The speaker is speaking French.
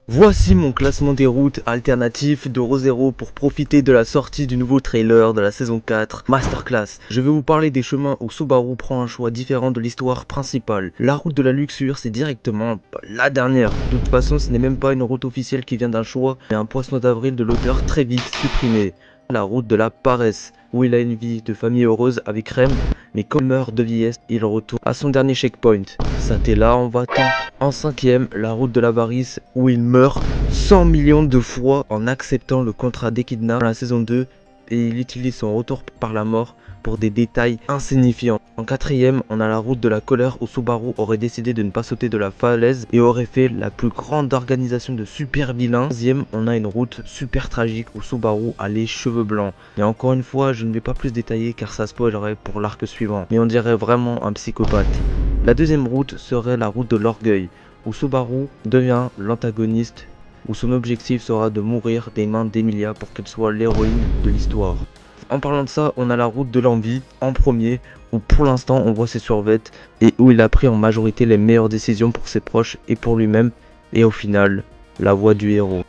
Voici mon classement des routes alternatives de Re:Zero pour profiter de la sortie du nouveau trailer de la saison 4 Masterclass. Je vais vous parler des chemins où Subaru prend un choix différent de l'histoire principale. La route de la luxure, c'est directement la dernière. De toute façon, ce n'est même pas une route officielle qui vient d'un choix, mais un poisson d'avril de l'auteur très vite supprimé. La route de la paresse, où il a une vie de famille heureuse avec Rem, mais comme il meurt de vieillesse, il retourne à son dernier checkpoint. Saint-Héla en va-t-on. En cinquième, la route de l'avarice, où il meurt 100 millions de fois en acceptant le contrat d'Echidna dans la saison 2 et il utilise son retour par la mort pour des détails insignifiants. En quatrième, on a la route de la colère où Subaru aurait décidé de ne pas sauter de la falaise et aurait fait la plus grande organisation de super vilains. Onzième, on a une route super tragique où Subaru a les cheveux blancs. Et encore une fois, je ne vais pas plus détailler car ça spoilerait pour l'arc suivant, mais on dirait vraiment un psychopathe. La deuxième route serait la route de l'orgueil, où Subaru devient l'antagoniste, où son objectif sera de mourir des mains d'Emilia pour qu'elle soit l'héroïne de l'histoire. En parlant de ça, on a la route de l'envie en premier, où pour l'instant on voit ses survêtes et où il a pris en majorité les meilleures décisions pour ses proches et pour lui-même, et au final, la voie du héros.